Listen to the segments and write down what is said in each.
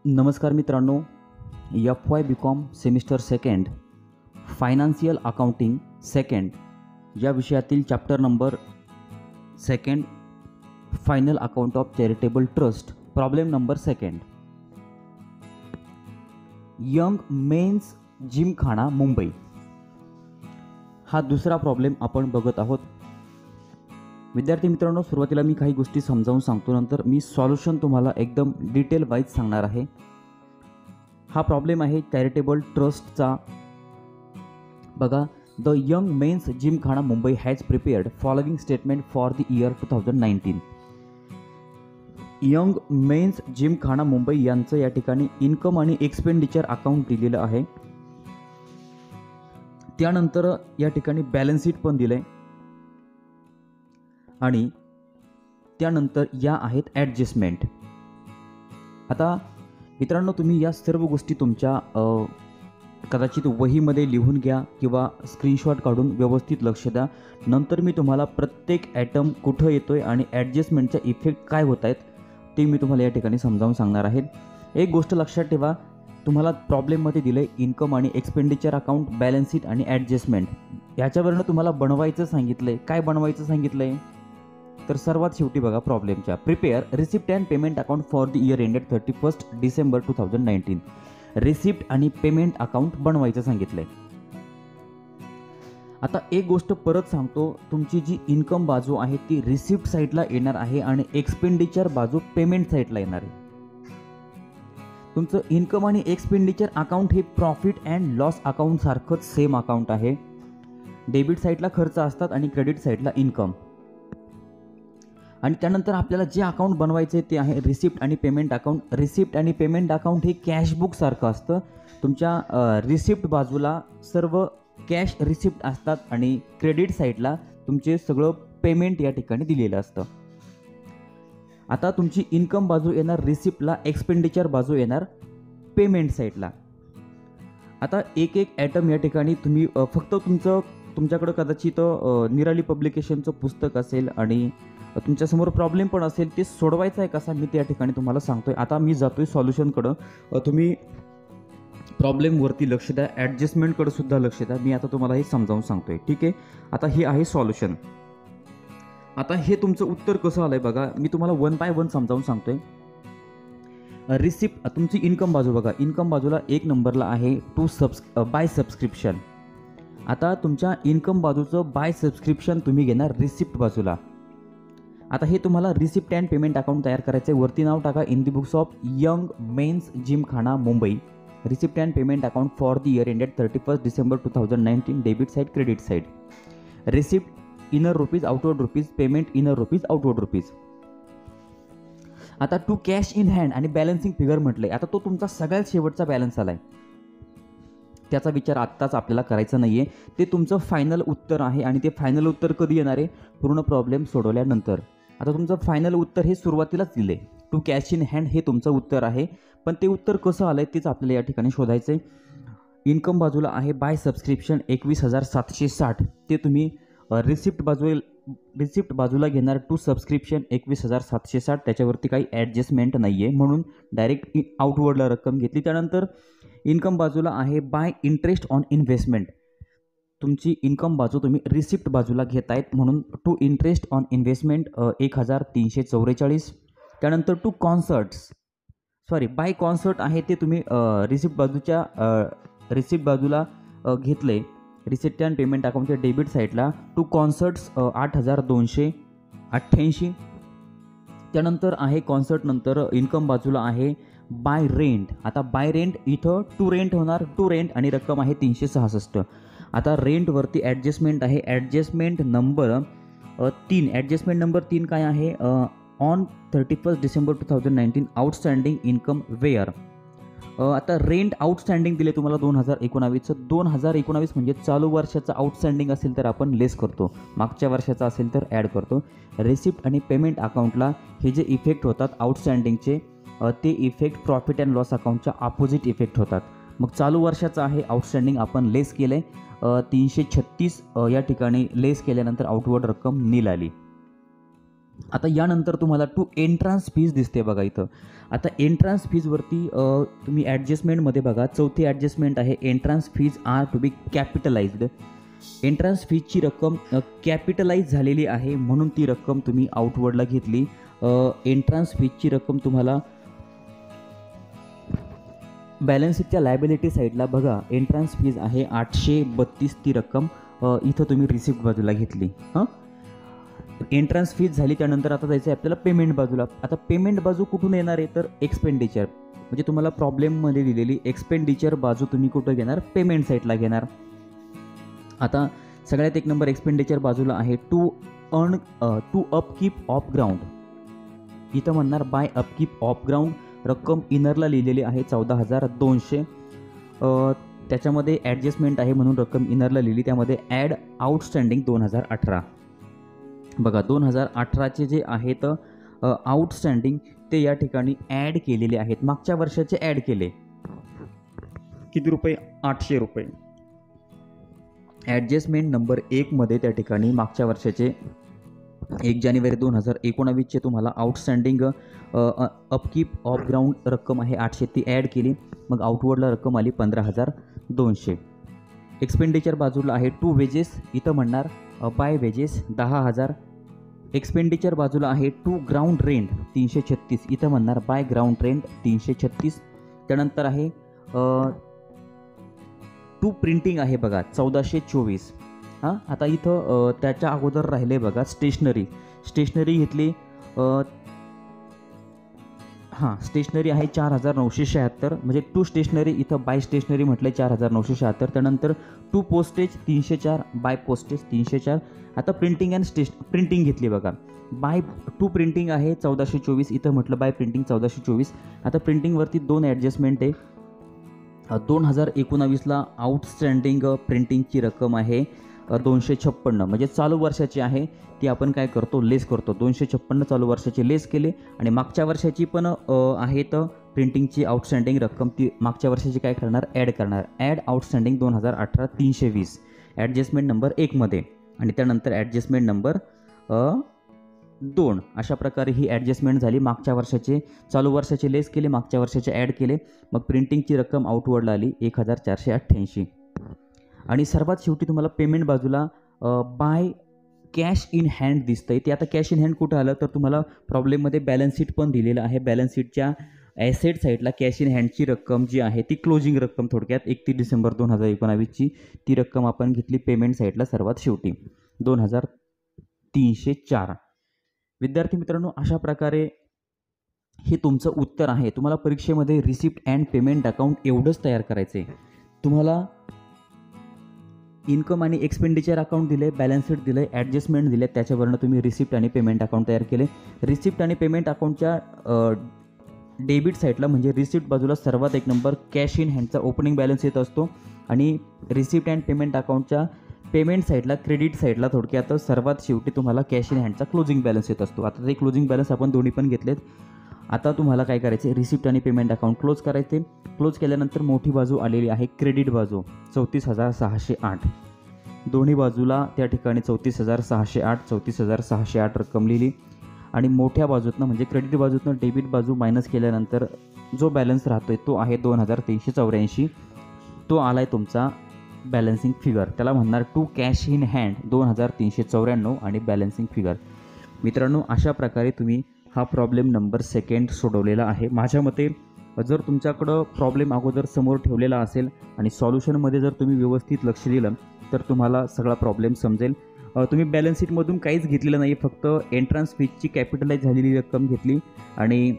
नमस्कार मित्रांनो, FY BCom semester second financial accounting second या विषयातील chapter number second final account of charitable trust problem number second. Young men's gymkhana Mumbai हा दुसरा problem आपण बघत आहोत. विद्यार्थी मित्रांनो, सुरुवातीला मी काही गोष्टी समजावून सांगतो, नंतर मी सॉल्युशन तुम्हाला एकदम डिटेल वाईज सांगणार आहे. हा प्रॉब्लेम आहे चॅरिटेबल ट्रस्टचा. बघा, the young men's gymkhana Mumbai has prepared following statement for the year 2019. Young men's gymkhana Mumbai यांचं या ठिकाणी इन्कम आणि एक्सपेंडिचर अकाउंट दिलेलं आहे. त्यानंतर या ठिकाणी बॅलन्स शीट पण दिलंय आणि त्यानंतर या आहेत ॲडजस्टमेंट. आता मित्रांनो, तुम्ही या सर्व गोष्टी तुमच्या कदाचित वहीमध्ये लिहून घ्या किंवा स्क्रीनशॉट काढून व्यवस्थित लक्ष द्या. नंतर मी तुम्हाला प्रत्येक ॲटम कुठं येतोय आणि ॲडजस्टमेंटचा इफेक्ट काय होत आहेत ते मी तुम्हाला या ठिकाणी समजावून सांगणार आहे. एक गोष्ट लक्षात ठेवा, तुम्हाला प्रॉब्लेममध्ये दिलं आहे इन्कम आणि एक्सपेंडिचर अकाउंट, बॅलन्स शीट आणि ॲडजस्टमेंट. याच्यावरनं तुम्हाला बनवायचं सांगितलं आहे. काय बनवायचं सांगितलं आहे तर सर्वात शेवटी बघा प्रॉब्लेमच्या, prepare receipt and payment account for the year ended 31 December 2019. Receipt आणि पेमेंट अकाउंट बनवायचं सांगितलं आहे. आता एक गोष्ट परत सांगतो, तुमची जी इन्कम बाजू आहे ती रिसिप्ट साईडला येणार आहे आणि एक्सपेंडिचर बाजू पेमेंट साईडला येणार आहे. तुमचं इन्कम आणि एक्सपेंडिचर अकाउंट हे प्रॉफिट अँड लॉस अकाउंट सारखंच सेम अकाउंट आहे. डेबिट साईडला खर्च असतात आणि क्रेडिट साईडला इन्कम. आणि त्यानंतर आपल्याला जे अकाउंट बनवायचे ते आहे रिसिप्ट आणि पेमेंट अकाउंट. रिसिप्ट आणि पेमेंट अकाउंट हे कॅशबुक सारखं असतं. तुमच्या रिसिप्ट बाजूला सर्व कॅश रिसिप्ट असतात आणि क्रेडिट साईडला तुमचे सगळं पेमेंट या ठिकाणी दिलेलं असतं. आता तुमची इन्कम बाजू येणार रिसिप्टला, एक्सपेंडिचर बाजू येणार पेमेंट साईडला. आता एक एक ॲटम या ठिकाणी तुम्ही फक्त तुमच्याकडं कदाचित निराली पब्लिकेशनचं पुस्तक असेल आणि तुमच्यासमोर प्रॉब्लेम पण असेल, ते सोडवायचं आहे कसा मी त्या ठिकाणी तुम्हाला सांगतोय. आता मी जातोय सॉल्युशनकडं, तुम्ही प्रॉब्लेमवरती लक्ष द्या, ॲडजस्टमेंटकडे सुद्धा लक्ष द्या. मी आता तुम्हाला हे समजावून सांगतोय, ठीक आहे. आता हे आहे सॉल्युशन. आता हे तुमचं उत्तर कसं आलंय बघा, मी तुम्हाला वन बाय वन समजावून सांगतोय. रिसिप्ट, तुमची इन्कम बाजू बघा, इन्कम बाजूला एक नंबरला आहे बाय सबस्क्रिप्शन. आता तुमच्या इन्कम बाजूचं बाय सबस्क्रिप्शन तुम्ही घेणार रिसिप्ट बाजूला. आता हे तुम्हाला रिसिप्ट अँड पेमेंट अकाउंट तयार करायचं आहे. वरती नाव टाका, in the books of young men's gymkhana Mumbai, receipt and payment account for the year ended 31 December 2019, debit side, credit side. Receipt inner rupees, outward rupees, payment inner rupees, outward rupees. आता to cash in hand आणि balancing figure म्हटलंय. आता तो तुमचा सगळ्यात शेवटचा balance आलाय, त्याचा विचार आत्ताच आपल्याला करायचा नाहीये. ते तुमचं फायनल उत्तर आहे आणि ते फायनल उत्तर कधी येणार आहे, पूर्ण प्रॉब्लेम सोडवल्यानंतर. आता तुमचं फायनल उत्तर हे सुरुवातीलाच दिले, टू कॅश इन हँड हे तुमचं उत्तर आहे. पण ते उत्तर कसं आलंय तेच आपल्याला या ठिकाणी शोधायचं आहे. इन्कम बाजूला आहे बाय सबस्क्रिप्शन 21,760, ते तुम्ही रिसिप्ट बाजूला घेणार टू सबस्क्रिप्शन 21,760. त्याच्यावरती काही ॲडजस्टमेंट नाही आहे म्हणून डायरेक्ट आउटवर्डला रक्कम घेतली. त्यानंतर इन्कम बाजूला आहे बाय इंटरेस्ट ऑन इन्व्हेस्टमेंट. तुमची इन्कम बाजू तुम्ही रिसिप्ट बाजूला घेतायत म्हणून टू इंटरेस्ट ऑन इन्व्हेस्टमेंट 1,344. त्यानंतर टू बाय कॉन्सर्ट आहे ते तुम्ही रिसिप्ट बाजूला घेतले. रिसिप्ट अँड पेमेंट अकाउंटच्या डेबिट साईडला टू कॉन्सर्ट्स 8,288. त्यानंतर आहे कॉन्सर्ट नंतर इन्कम बाजूला आहे बाय रेंट. आता बाय रेंट इथं टू रेंट होणार, टू रेंट आणि रक्कम आहे 366. आता रेंटवरती ॲडजस्टमेंट आहे, ॲडजस्टमेंट नंबर 3. ॲडजस्टमेंट नंबर 3 काय आहे, on 31 December 2019 outstanding income were. आता रेंट आउटस्टँडिंग दिले तुम्हाला 2019. 2019 म्हणजे चालू वर्षाचं आउटस्टँडिंग असेल तर आपण लेस करतो, मागच्या वर्षाचा असेल तर ॲड करतो. रिसिप्ट आणि पेमेंट अकाउंटला हे जे इफेक्ट होतात आउटस्टँडिंगचे, ते इफेक्ट प्रॉफिट अँड लॉस अकाउंटच्या अपोजिट इफेक्ट होतात. मग चालू वर्षाचं आहे आउटस्टँडिंग आपण लेस केलं आहे, 336 या ठिकाणी लेस केल्यानंतर आउटवर्ड रक्कम नील आली. आता यानंतर तुम्हाला टू एंट्रान्स फीज दिसते बघा इथं. आता एंट्रान्स फीजवरती तुम्ही ॲडजस्टमेंटमध्ये बघा, चौथी ॲडजस्टमेंट आहे entrance fees are to be capitalised. Entrance फीजची रक्कम कॅपिटलाइज झालेली आहे म्हणून ती रक्कम तुम्ही आउटवर्डला घेतली. एंट्रान्स फीजची रक्कम तुम्हाला बॅलन्स शीटच्या लायबिलिटी साईडला बघा, एंट्रान्स फीज आहे 832. ती रक्कम इथं तुम्ही रिसिप्ट बाजूला घेतली. एंट्रान्स फीज झाली, त्यानंतर आता जायचं आहे आपल्याला पेमेंट बाजूला. आता पेमेंट बाजू कुठून येणार आहे तर एक्सपेंडिचर, म्हणजे तुम्हाला प्रॉब्लेममध्ये दिलेली एक्सपेंडिचर बाजू तुम्ही कुठं घेणार, पेमेंट साईडला घेणार. आता सगळ्यात एक नंबर एक्सपेंडिचर बाजूला आहे टू अपकीप ऑफ ग्राउंड. इथं म्हणणार बाय अपकीप ऑफ ग्राउंड, रक्कम इनरला लिहिलेली आहे 14,200. त्याच्यामध्ये ॲडजस्टमेंट आहे म्हणून रक्कम इनरला लिहिली, त्यामध्ये ॲड आउटस्टँडिंग 2018. बघा 2018चे जे आहेत आउटस्टँडिंग ते या ठिकाणी ॲड केलेले आहेत. मागच्या वर्षाचे ॲड केले किती रुपये, 800 रुपये. ॲडजस्टमेंट नंबर 1मध्ये त्या ठिकाणी मागच्या वर्षाचे 1 जानेवारी 2019चे तुम्हाला आउटस्टँडिंग अपकीप ऑफ ग्राउंड रक्कम आहे 800, ती ॲड केली, मग आउटवर्डला रक्कम आली 15,200. एक्सपेंडिचर बाजूला आहे टू वेजेस, इथं म्हणणार बाय वेजेस 10,000. एक्सपेंडिचर बाजूला आहे टू ग्राउंड रेंट 336, इथं म्हणणार बाय ग्राउंड रेंट 336. त्यानंतर आहे टू प्रिंटिंग आहे बघा 1424. आता इथं त्याच्या अगोदर राहिले बघा स्टेशनरी घेतली. स्टेशनरी आहे 4,976, म्हणजे टू स्टेशनरी, इथं बाय स्टेशनरी म्हटलं 4,976. त्यानंतर टू पोस्टेज 304, बाय पोस्टेज 304. आता प्रिंटिंग अँड प्रिंटिंग घेतली बघा, बाय टू प्रिंटिंग आहे 1424, इथं म्हटलं बाय प्रिंटिंग 1424. आता प्रिंटिंगवरती 2 ॲडजस्टमेंट आहे. 2019ला आउटस्टँडिंग प्रिंटिंगची रक्कम आहे 256, म्हणजे चालू वर्षाची आहे, ती आपण काय करतो, लेस करतो. 256 चालू वर्षाची लेस केले, आणि मागच्या वर्षाची पण आहेत प्रिंटिंगची आउटस्टँडिंग रक्कम, ती मागच्या वर्षाची काय करणार, ॲड करणार. ॲड आउटस्टँडिंग 2018 320 ॲडजस्टमेंट नंबर 1मध्ये, आणि त्यानंतर ॲडजस्टमेंट नंबर 2. अशा प्रकारे ही ॲडजस्टमेंट झाली. मागच्या वर्षाचे चालू वर्षाचे लेस केले, मागच्या वर्षाचे ॲड केले, मग प्रिंटिंगची रक्कम आउटवर्डला आली 1,488. आणि सर्वात शेवटी तुम्हाला पेमेंट बाजूला बाय कॅश इन हँड दिसतंय. ते आता कॅश इन हँड कुठं आलं तर तुम्हाला प्रॉब्लेममध्ये बॅलन्स शीट पण दिलेलं आहे. बॅलन्स शीटच्या ॲसेट साईडला कॅश इन हँडची रक्कम जी आहे ती क्लोजिंग रक्कम, थोडक्यात 31 डिसेंबर 2019ची ती रक्कम आपण घेतली पेमेंट साईडला सर्वात शेवटी 2,304. विद्यार्थी मित्रांनो, अशा प्रकारे हे तुमचं उत्तर आहे. तुम्हाला परीक्षेमध्ये रिसिप्ट अँड पेमेंट अकाउंट एवढंच तयार करायचं आहे. तुम्हाला इन्कम आणि एक्सपेंडिचर अकाउंट दिले, बॅलन्स शीट दिलं, ॲडजस्टमेंट दिले, त्याच्यावरनं तुम्ही रिसिप्ट आणि पेमेंट अकाउंट तयार केले. रिसिप्ट आणि पेमेंट अकाउंटच्या डेबिट साईडला म्हणजे रिसिप्ट बाजूला सर्वात एक नंबर कॅश इन हँडचा ओपनिंग बॅलन्स येत असतो, आणि रिसिप्ट अँड पेमेंट अकाउंटच्या पेमेंट साईडला, क्रेडिट साईडला थोडक्यात सर्वात शेवटी तुम्हाला कॅश इन हँडचा क्लोजिंग बॅलन्स येत असतो. आता ते क्लोजिंग बॅलन्स आपण दोन्ही पण घेतलेत. आता तुम्हाला काय करायचे, रिसिप्ट आणि पेमेंट अकाउंट क्लोज करायचे. क्लोज केल्यानंतर मोठी बाजू आलेली आहे क्रेडिट बाजू 34,608. दोन्ही बाजूला त्या ठिकाणी 34,608 34,608 रक्कम लिहिली, आणि मोठ्या बाजूतनं म्हणजे क्रेडिट बाजूतनं डेबिट बाजू मायनस केल्यानंतर जो बॅलन्स राहतोय तो आहे 2,384. तो आलाय तुमचा बॅलन्सिंग फिगर. त्याला म्हणणार टू कॅश इन हँड 2,394 आणि बॅलन्सिंग फिगर. मित्रांनो, अशा प्रकारे तुम्ही हा प्रॉब्लेम नंबर 2 सोडवलेला आहे. माझ्या मते जर तुमच्याकडं प्रॉब्लेम अगोदर समोर ठेवलेला असेल आणि सॉल्युशनमध्ये जर तुम्ही व्यवस्थित लक्ष दिलं तर तुम्हाला सगळा प्रॉब्लेम समजेल. तुम्ही बॅलन्स शीटमधून काहीच घेतलेलं नाही, फक्त एंट्रन्स फीजची कॅपिटलाइज झालेली रक्कम घेतली, आणि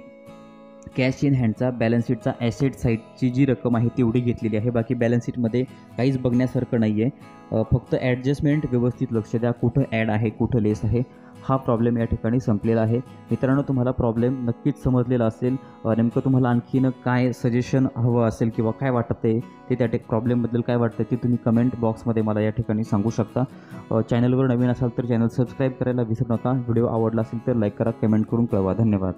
कॅश इन हँडचा बॅलन्स शीटचा ॲसेट साईडची जी रक्कम आहे तेवढी घेतलेली आहे. बाकी बॅलन्स शीटमध्ये काहीच बघण्यासारखं नाही आहे. फक्त ॲडजस्टमेंट व्यवस्थित लक्ष द्या, कुठं ॲड आहे कुठं लेस आहे. हा प्रॉब्लेम या ठिकाणी संपलेला आहे. मित्रांनो, तुम्हाला प्रॉब्लेम नक्कीच समजलेला असेल. नेमकं तुम्हाला आणखीन काय सजेशन हवं असेल किंवा काय वाटतं आहे ते त्या प्रॉब्लेमबद्दल काय वाटतं ते तुम्ही कमेंट बॉक्समध्ये मला या ठिकाणी सांगू शकता. चॅनलवर नवीन असाल तर चॅनल सबस्क्राईब करायला विसरू नका. व्हिडिओ आवडला असेल तर लाईक करा, कमेंट करून कळवा. धन्यवाद.